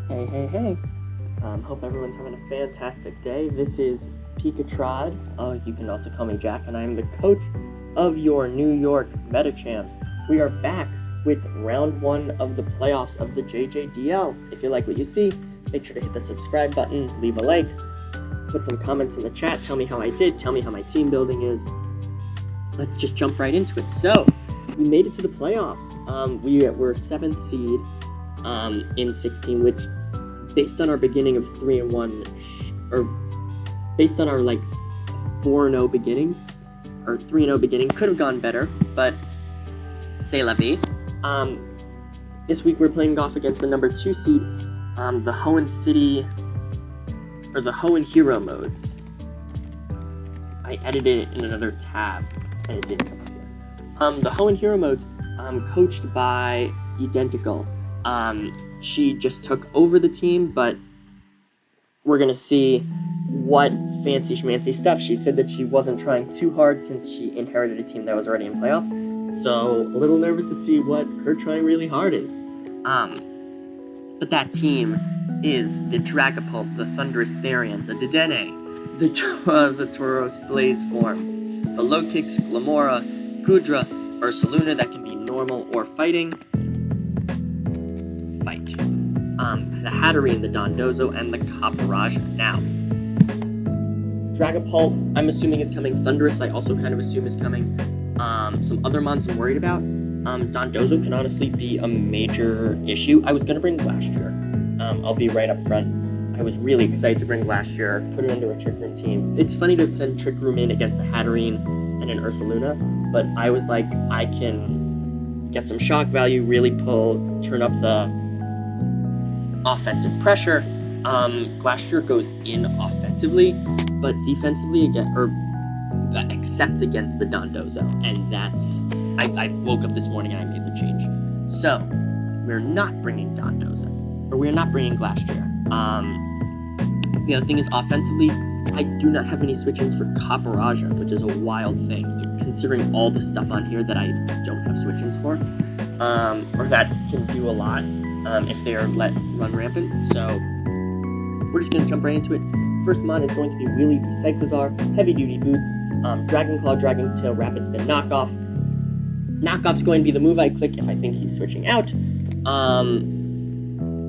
Hey. Hope everyone's having a fantastic day. This is PikaTROD. You can also call me Jack, and I am the coach of your New York Meta Champs. We are back with round 1 of the playoffs of the JJDL. If you like what you see, make sure to hit the subscribe button, leave a like, put some comments in the chat, tell me how I did, tell me how my team building is. Let's just jump right into it. So, we made it to the playoffs. We were 7th seed in 16, which based on our beginning of 3-1, or based on our 4-0 beginning, or 3-0 beginning, could have gone better, but c'est la vie. This week we're playing off against the number 2 seed, the Hoenn Hero Modes. I edited it in another tab, and it didn't come up here. The Hoenn Hero Modes, coached by Edentical. She just took over the team, but we're gonna see what fancy schmancy stuff. She said that she wasn't trying too hard since she inherited a team that was already in playoffs. So a little nervous to see what her trying really hard is. But that team is the Dragapult, the Thunderous Therian, the Dedenne, the Tauros Blaze Form, the Low Kicks, Glamora, Goodra, Ursaluna that can be normal or fighting. The Hatterene, the Dondozo, and the Caparaj. Now, Dragapult, I'm assuming is coming. Thunderous, I also kind of assume is coming. Some other mons I'm worried about. Dondozo can honestly be a major issue. I was going to bring Glacier. I'll be right up front. I was really excited to bring Glacier, put it under a Trick Room team. It's funny to send Trick Room in against the Hatterene and an Ursaluna, but I was like, I can get some shock value, really turn up the offensive pressure. Glacier goes in offensively, but defensively except against the Dondozo, and I woke up this morning and I made the change. So we're not bringing Dondozo, or we're not bringing Glacier. The other thing is offensively, I do not have any switch-ins for Caparaja, which is a wild thing, considering all the stuff on here that I don't have switch-ins for, or that can do a lot. If they are let run rampant. So we're just going to jump right into it. First mon is going to be Wheelie the Cyclozar, Heavy Duty Boots, Dragon Claw, Dragon Tail, Rapid Spin, Knockoff. Knockoff's going to be the move I click if I think he's switching out.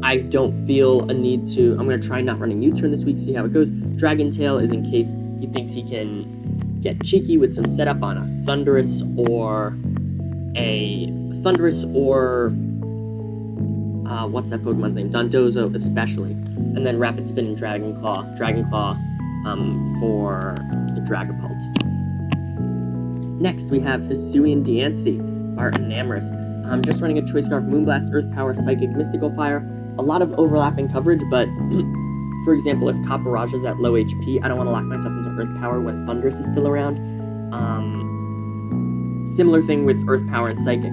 I don't feel a need to. I'm going to try not running U-turn this week, see how it goes. Dragon Tail is in case he thinks he can get cheeky with some setup on a Thunderous or what's that Pokemon's name? Dondozo, especially. And then Rapid Spin and Dragon Claw for the Dragapult. Next, we have Hisuian Diancie, our Enamorous. Just running a Choice Scarf, Moonblast, Earth Power, Psychic, Mystical Fire. A lot of overlapping coverage, but for example, if Caparaj is at low HP, I don't want to lock myself into Earth Power when Thunderous is still around. Similar thing with Earth Power and Psychic.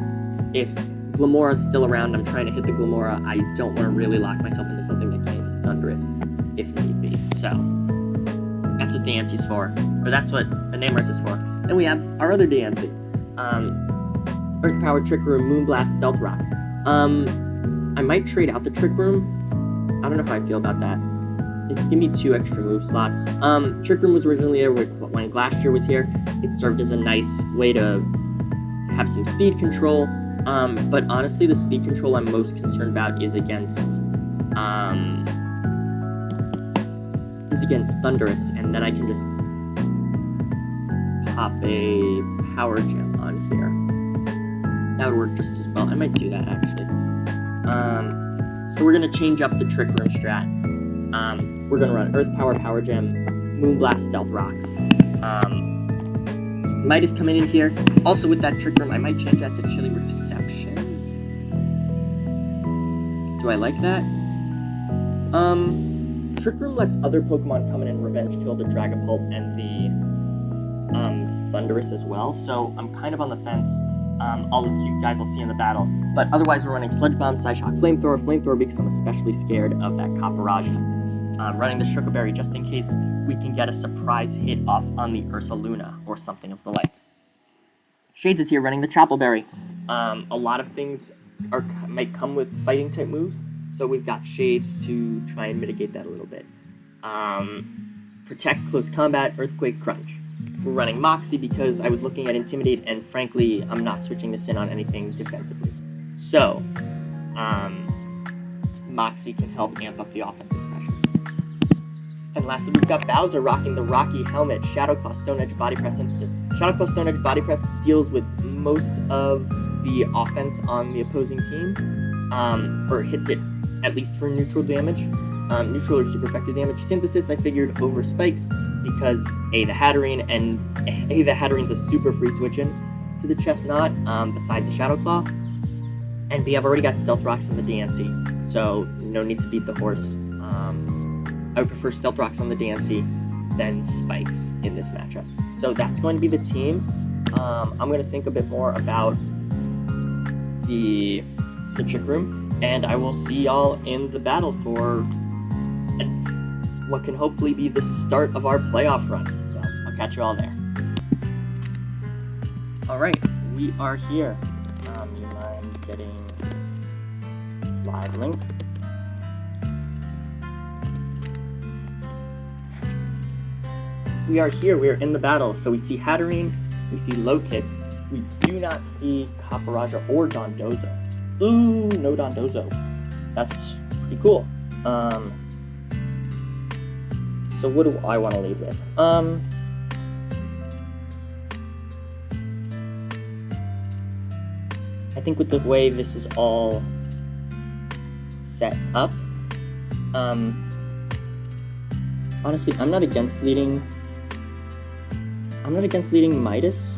If Glamora is still around, I'm trying to hit the Glamora, I don't want to really lock myself into something that can't hit Thunderous, if need be. So, that's what Diancie's for. Or that's what Enamorous is for. Then we have our other Diancie. Earth Power, Trick Room, Moonblast, Stealth Rocks. I might trade out the Trick Room. I don't know how I feel about that. Give me 2 extra move slots. Trick Room was originally there when Glacier was here. It served as a nice way to have some speed control. But honestly, the speed control I'm most concerned about is against Thunderous, and then I can just pop a Power Gem on here. That would work just as well. I might do that, actually. So we're going to change up the Trick Room strat. We're going to run Earth Power, Power Gem, Moonblast, Stealth Rocks. Midas coming in here. Also with that Trick Room, I might change that to Chilly Reception. Do I like that? Trick Room lets other Pokemon come in and revenge kill the Dragapult and the Thunderous as well, so I'm kind of on the fence. You guys will see in the battle. But otherwise, we're running Sludge Bomb, Psyshock, Flamethrower, because I'm especially scared of that Caparaja. Running the Shuckleberry just in case we can get a surprise hit off on the Ursaluna or something of the like. Shades is here running the Choppleberry. A lot of things might come with fighting type moves, So we've got shades to try and mitigate that a little bit. Protect, close combat, earthquake, crunch. We're running Moxie because I was looking at intimidate, and frankly, I'm not switching this in on anything defensively. So, Moxie can help amp up the offensive pressure. And lastly, we've got Bowser rocking the Rocky helmet, Shadow Claw, Stone Edge, Body Press, Synthesis. Shadow Claw, Stone Edge, Body Press deals with most of the offense on the opposing team, or hits it at least for neutral damage, neutral or super effective damage. Synthesis, I figured over spikes because A, the Hatterene, a super free switch in to the Chestnut, besides the Shadow Claw. And B, I've already got Stealth Rocks in the DNC, so no need to beat the horse. I would prefer Stealth Rocks on the DNC than spikes in this matchup. So that's going to be the team. I'm going to think a bit more about the Trick Room, and I will see y'all in the battle for what can hopefully be the start of our playoff run. So I'll catch you all there. Alright, we are here. You mind getting live link? We are here, we are in the battle. So we see Hatterene, we see Low Kicks. We do not see Caparaja or Dondozo. Ooh, no Dondozo. That's pretty cool. So what do I want to leave with? I think with the way this is all set up, honestly, I'm not against leading Midas.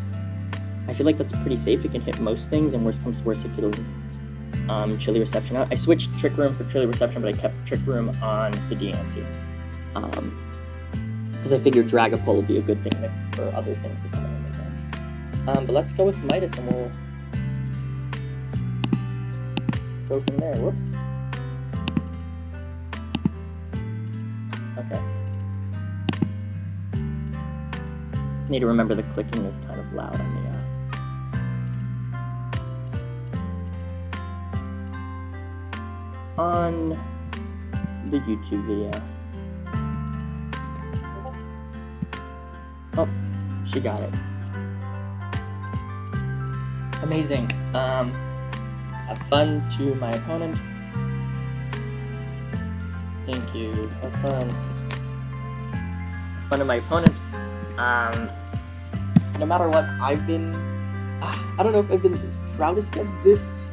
I feel like that's pretty safe. It can hit most things, and worst comes to worst, it could Chilly Reception out. I switched Trick Room for Chilly Reception, but I kept Trick Room on the DNC. Because I figured Dragapult will be a good thing for other things to come in the bench. But let's go with Midas, and we'll go from there. Whoops. Okay. Need to remember the clicking is kind of loud on the YouTube video. Oh, she got it. Amazing. Have fun to my opponent. Thank you. Have fun. Have fun to my opponent. No matter what, I've been... I don't know if I've been the proudest of this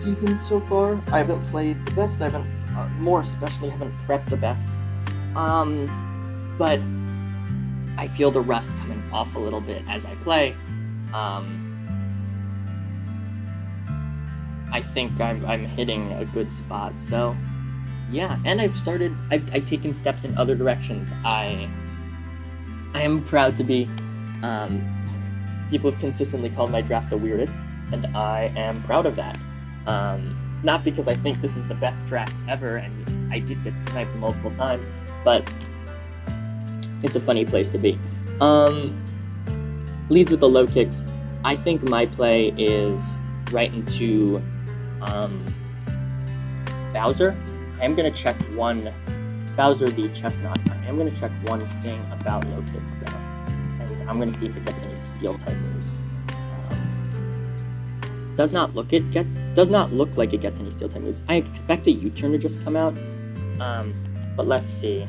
season so far. I haven't played the best. I haven't, more especially, haven't prepped the best. But I feel the rust coming off a little bit as I play. I think I'm hitting a good spot. So, yeah. And I've taken steps in other directions. I am proud to be. People have consistently called my draft the weirdest, and I am proud of that. Not because I think this is the best draft ever, and I did get sniped multiple times, but it's a funny place to be. Leads with the low kicks. I think my play is right into Bowser. I am going to check Bowser the Chestnut. I am going to check one thing about low kicks though. And I'm going to see if it gets any steel type moves. Does not look like it gets any steel type moves. I expect a U-turn to just come out. But let's see.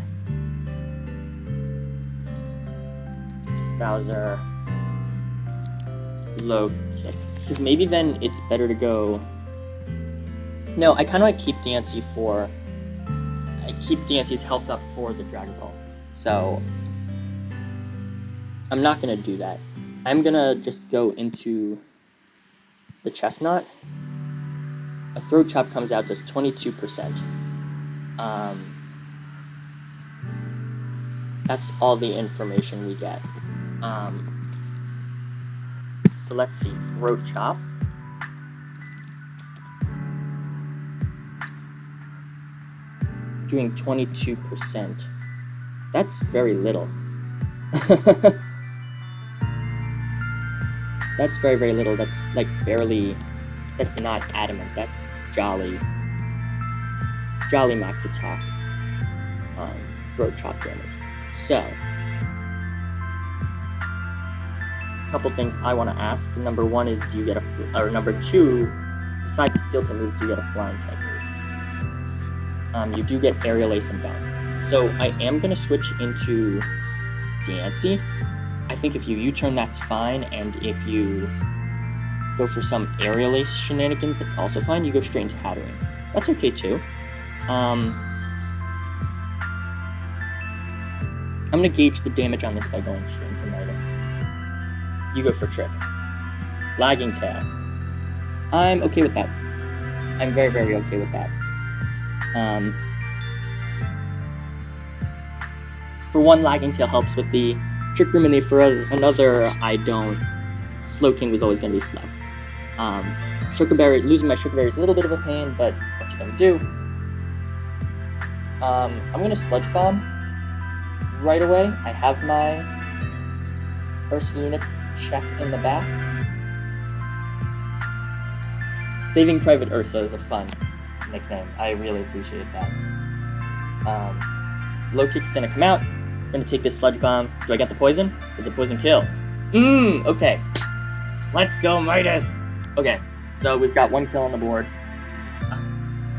Bowser low kicks. Because maybe then it's better to go. No, I kind of like keep Dancy's health up for the Dragapult. So I'm not gonna do that. I'm gonna just go into the Chestnut. A throat chop comes out, does 22%. That's all the information we get. So let's see, throat chop. Doing 22%. That's very little. That's very, very little. That's like barely, that's not adamant. That's jolly. Jolly Max attack, throat chop damage. So, a couple things I want to ask. Number one is, do you get or number two, besides a steel type move, do you get a flying type move? You do get aerial ace and bounce. So I am going to switch into Dancy. I think if you U-turn, that's fine, and if you go for some aerial ace shenanigans, that's also fine. You go straight into Hattering. That's okay too. I'm going to gauge the damage on this by going straight into Midas. You go for Trick. Lagging Tail. I'm okay with that. I'm very, very okay with that. For one, Lagging Tail helps with the Trick Room, and for another, I don't. Slow King was always going to be slow. Sugar Berry, losing my Sugar Berry is a little bit of a pain, but what you gonna do? I'm gonna Sludge Bomb right away. I have my Ursaluna check in the back. Saving Private Ursa is a fun nickname. I really appreciate that. Low Kick's gonna come out. I'm gonna take this Sludge Bomb. Do I get the poison? Does the poison kill? Okay. Let's go, Midas! Okay, so we've got one kill on the board.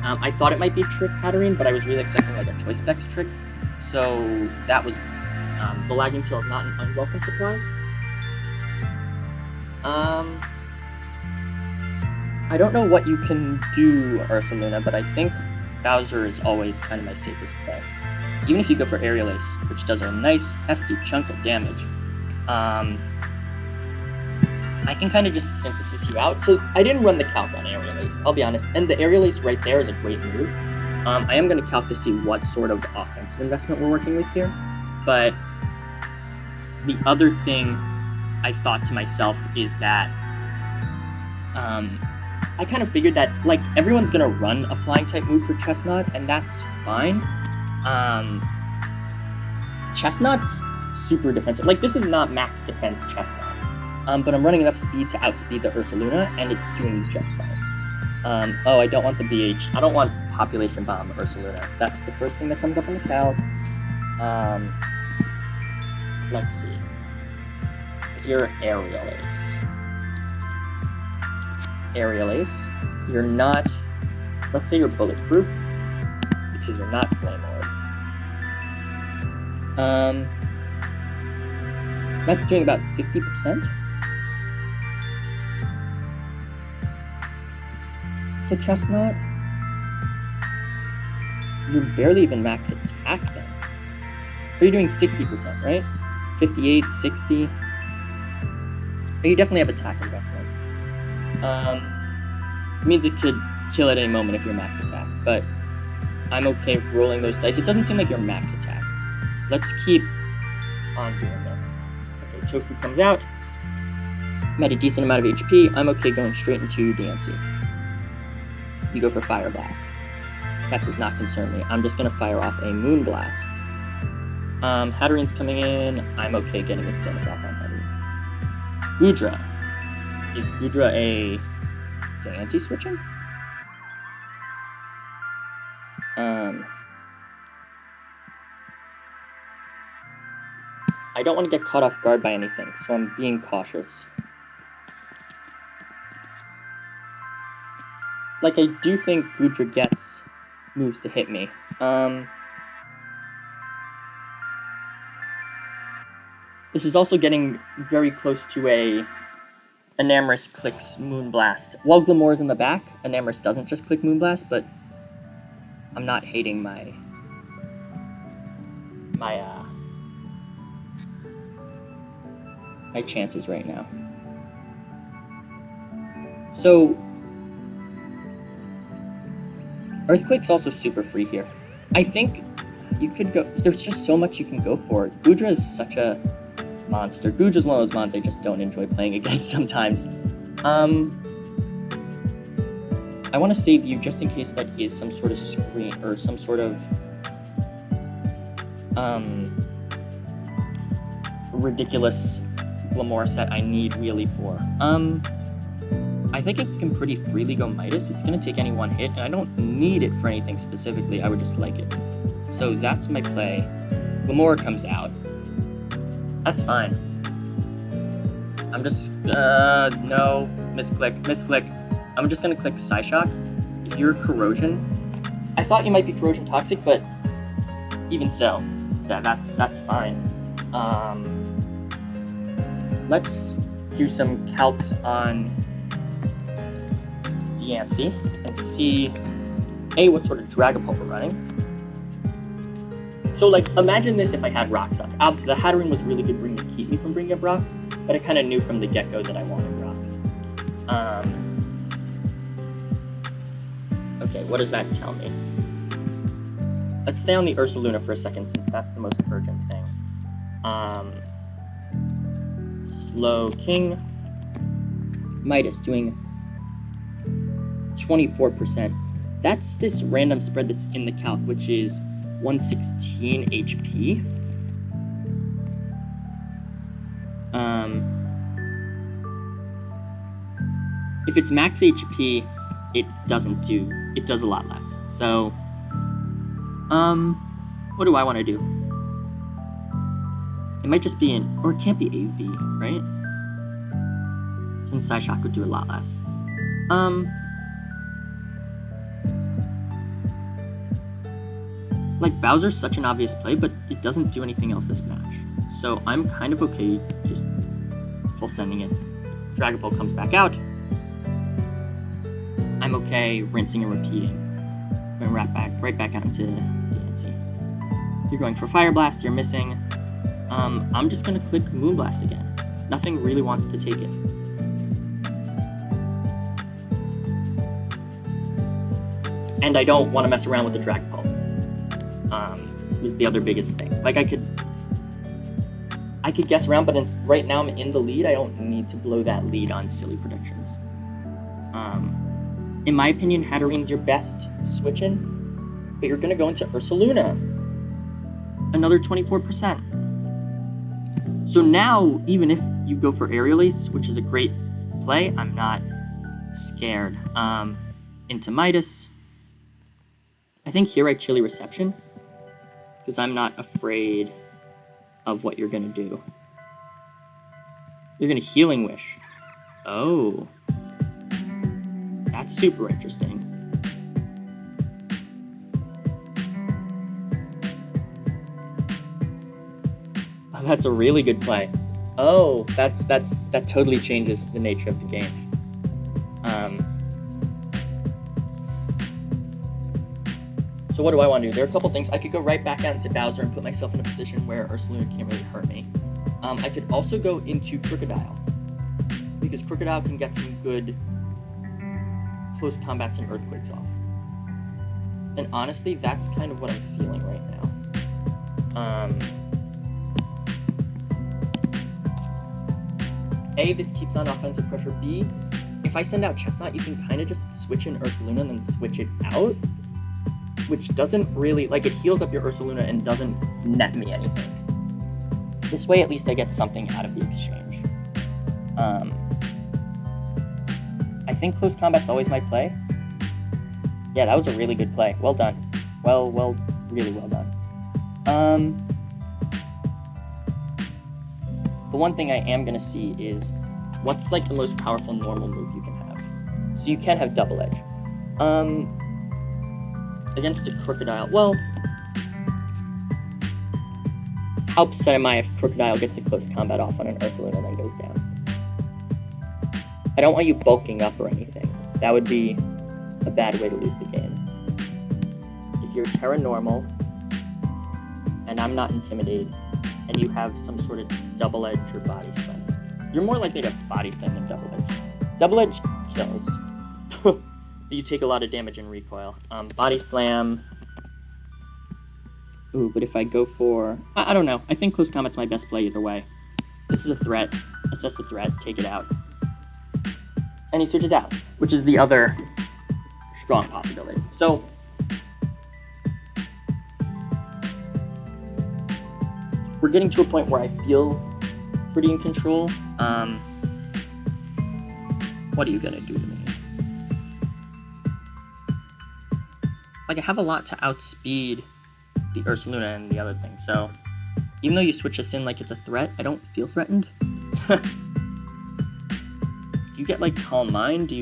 I thought it might be Trick Hatterene, but I was really expecting like a Choice Specs trick. So that was, the Lagging Tail is not an unwelcome surprise. I don't know what you can do, Ursaluna, but I think Bowser is always kind of my safest play. Even if you go for Aerial Ace, which does a nice, hefty chunk of damage, I can kind of just synthesis you out. So I didn't run the calc on Aerial Ace, I'll be honest. And the Aerial Ace right there is a great move. I am going to calc to see what sort of offensive investment we're working with here. But the other thing I thought to myself is that I kind of figured that, like, everyone's going to run a flying type move for Chestnut, and that's fine. Chestnut's super defensive. Like, this is not max defense Chestnut. But I'm running enough speed to outspeed the Ursaluna, and it's doing just fine. Oh, I don't want the BH. I don't want Population Bomb Ursaluna. That's the first thing that comes up on the calc. Let's see. You're Aerial Ace. Aerial Ace. You're not... Let's say you're Bulletproof, because you're not Flame Orb. That's doing about 50%. To Chestnut, you're barely even max attack then. But you're doing 60%, right? 58, 60. But you definitely have attack investment. It means it could kill at any moment if you're max attack, but I'm okay rolling those dice. It doesn't seem like you're max attack. So let's keep on doing this. Okay, Tofu comes out. I'm at a decent amount of HP. I'm okay going straight into Dancy. You go for Fire Blast. That does not concern me. I'm just going to fire off a Moon Blast. Hatterene's coming in. I'm okay getting this damage off on Hatterene. Goodra. Is Goodra a Dancy switching? I don't want to get caught off guard by anything, so I'm being cautious. Like, I do think Goodra gets moves to hit me. This is also getting very close to a Enamorous clicks Moonblast. While Glamour's in the back, Enamorous doesn't just click Moonblast, but I'm not hating my chances right now. So Earthquake's also super free here. I think you could go... There's just so much you can go for. Goodra is such a monster. Goodra's one of those mons I just don't enjoy playing against sometimes. I want to save you just in case that is some sort of screen... or some sort of... ridiculous Glamour set I need really for. I think it can pretty freely go Midas. It's going to take any one hit, and I don't need it for anything specifically. I would just like it. So that's my play. Lamora comes out. That's fine. I'm just, no, misclick. I'm just going to click Psyshock. If you're Corrosion, I thought you might be Corrosion Toxic, but even so, that's fine. Let's do some calcs on Diancie and see what sort of Dragapult we're running. So like, imagine this if I had Rock Stuff. Obviously, the Hatterene was really good to keep me from bringing up rocks, but I kind of knew from the get-go that I wanted rocks. Okay, what does that tell me? Let's stay on the Ursaluna for a second, since that's the most urgent thing. Slow King. Midas doing 24%. That's this random spread that's in the calc, which is 116 HP. If it's max HP, it does a lot less. So, what do I want to do? It might just be or it can't be AV, right? Since Psyshock would do a lot less. Like, Bowser's such an obvious play, but it doesn't do anything else this match. So I'm kind of okay just full sending it. Dragapult comes back out. I'm okay rinsing and repeating. Going right back out into Diancie. You're going for Fire Blast, you're missing. I'm just gonna click Moonblast again. Nothing really wants to take it. And I don't want to mess around with the Dragapult. Is the other biggest thing. Like, I could guess around, but right now I'm in the lead. I don't need to blow that lead on silly predictions. In my opinion, Hatterene's your best switch-in, but you're gonna go into Ursaluna. Another 24%. So now, even if you go for Aerial Ace, which is a great play, I'm not scared. Into Midas. I think here I Chilly Reception, because I'm not afraid of what you're gonna do. You're gonna Healing Wish. Oh. That's super interesting. Oh, that's a really good play. Oh, that totally changes the nature of the game. So what do I want to do? There are a couple things. I could go right back out into Bowser and put myself in a position where Ursaluna can't really hurt me. I could also go into Crocodile, because Crocodile can get some good close combats and earthquakes off. And honestly, that's kind of what I'm feeling right now. A, this keeps on offensive pressure. B, if I send out Chestnut, you can kind of just switch in Ursaluna and then switch it out, which doesn't really, like, it heals up your Ursaluna and doesn't net me anything. This way, at least I get something out of the exchange. I think close combat's always my play. Yeah, that was a really good play. Well done. Really well done. The one thing I am gonna see is what's like the most powerful normal move you can have. So you can have Double Edge. Against a Crocodile, well, how upset am I if Crocodile gets a close combat off on an Ursaluna and then goes down? I don't want you bulking up or anything. That would be a bad way to lose the game. If you're Tera Normal, and I'm not intimidated, and you have some sort of Double Edge or Body Slam, you're more likely to have Body Slam than Double Edge. Double Edge kills. You take a lot of damage in recoil. Body Slam. Ooh, but if I go for... I don't know. I think close combat's my best play either way. This is a threat. Assess the threat. Take it out. And he switches out, which is the other strong possibility. So, we're getting to a point where I feel pretty in control. What are you gonna do to me? Like, I have a lot to outspeed the Ursaluna and the other thing, so even though you switch this in like it's a threat, I don't feel threatened. Do you get like Calm Mind? Are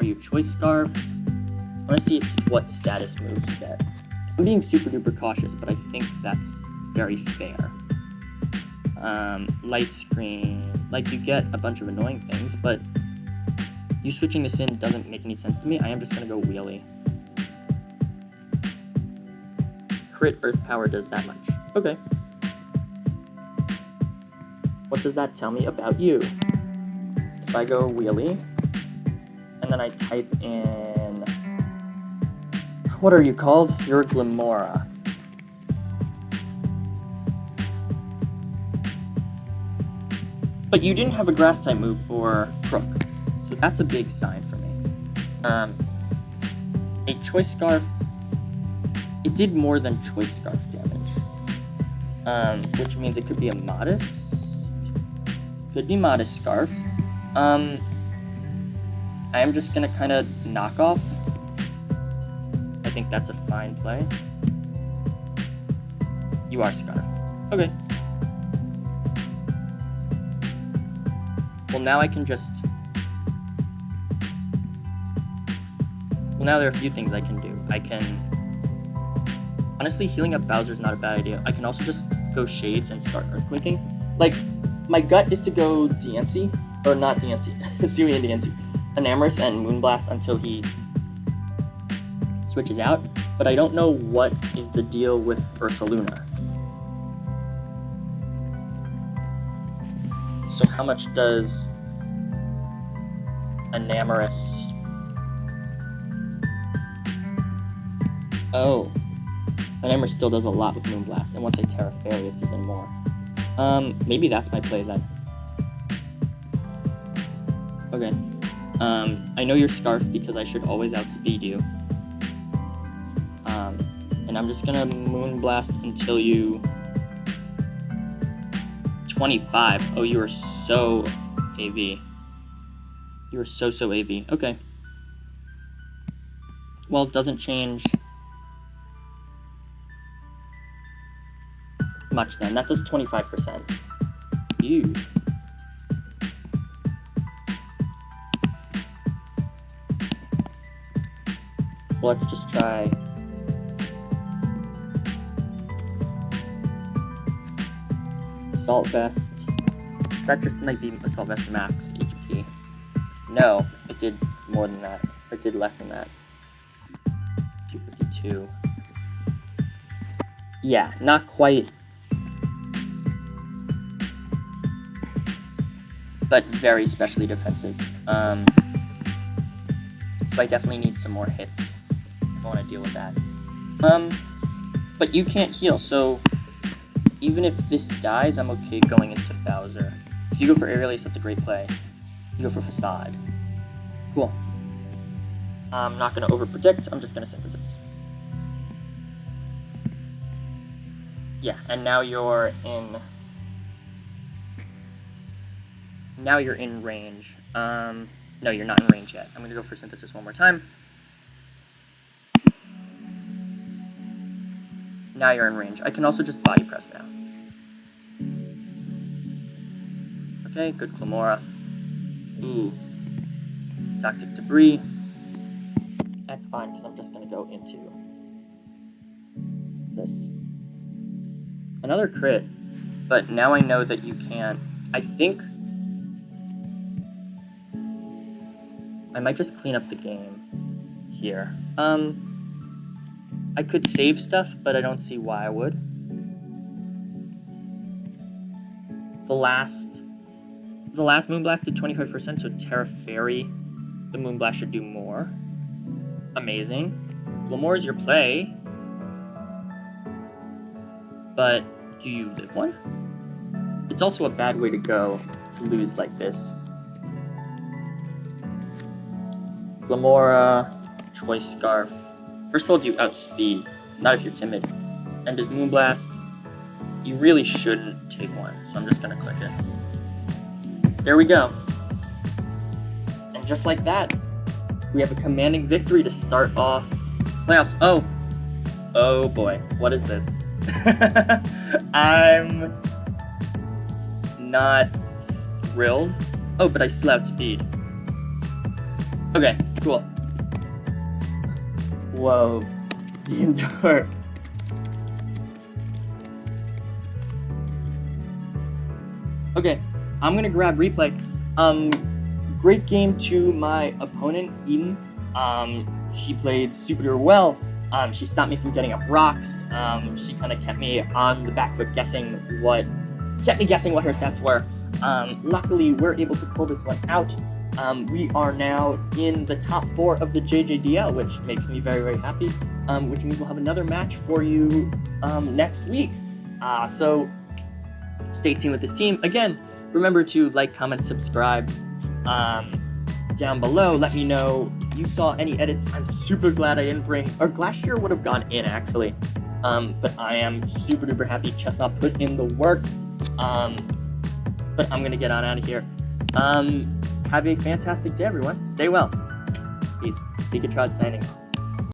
you Choice Scarf? I want to see what status moves you get. I'm being super duper cautious, but I think that's very fair. Light Screen, like you get a bunch of annoying things, but you switching this in doesn't make any sense to me. I am just gonna go Wheelie. Crit Earth Power does that much. Okay. What does that tell me about you? If I go Wheelie, and then I type in... What are you called? You're Glimora. But you didn't have a Grass type move for Crook, so that's a big sign for me. A Choice Scarf, it did more than Choice Scarf damage, which means it could be a Modest. Could be Modest Scarf. I am just gonna kind of knock off. I think that's a fine play. You are Scarf. Okay. Well, now I can just... Well, now there are a few things I can do. I can... Honestly, healing up Bowser is not a bad idea. I can also just go Shades and start Earthquaking. Like, my gut is to go DNC, or not DNC, Sui and DNC, Enamorous and Moonblast until he switches out, but I don't know what is the deal with Ursaluna. So how much does Enamorous... Oh, Enamorous still does a lot with Moonblast, and once I Tera Fairy, it's even more. Maybe that's my play then. Okay. I know you're Scarf because I should always outspeed you. And I'm just gonna Moonblast until you... 25. Oh, you are so AV. You are so AV. Okay. Well, it doesn't change much then. That does 25%. Ew. Well, let's just try... Assault Vest. That just might be Assault Vest max HP. No, it did more than that. Or it did less than that. 252. Yeah, not quite. But very specially defensive. So I definitely need some more hits if I want to deal with that. But you can't heal, so even if this dies, I'm okay going into Bowser. If you go for Aerial Ace, that's a great play. You go for Facade. Cool. I'm not going to overpredict, I'm just going to Synthesis. Yeah, and now you're in... Now you're in range. No, you're not in range yet. I'm going to go for Synthesis one more time. Now you're in range. I can also just Body Press now. Okay, good Glimora. Ooh. Toxic Debris. That's fine, because I'm just going to go into this. Another crit, but now I know that you can't... I think... I might just clean up the game here. I could save stuff, but I don't see why I would. The last Moonblast did 25%, so Tera Fairy, the Moonblast should do more. Amazing. Glimora is your play. But do you live one? It's also a bad way to go to lose like this. Glimora, Choice Scarf. First of all, do you outspeed? Not if you're timid. And does Moonblast? You really shouldn't take one, so I'm just gonna click it. There we go. And just like that, we have a commanding victory to start off playoffs. Oh boy, what is this? I'm not thrilled. Oh, but I still have speed. Okay, cool. Whoa, the endure. Okay, I'm gonna grab replay. Great game to my opponent, Eden. She played super well. She stopped me from getting up rocks. She kind of kept me on the back foot guessing what her sets were. Luckily, we're able to pull this one out. We are now in the top 4 of the JJDL, which makes me very, very happy, which means we'll have another match for you next week. So stay tuned with this team. Again, remember to like, comment, subscribe down below. Let me know if you saw any edits. I'm super glad I didn't bring, or Glacier would have gone in actually, but I am super duper happy Chestnut put in the work. But I'm gonna get on out of here. Have a fantastic day, everyone. Stay well. Peace. PikaTROD signing off.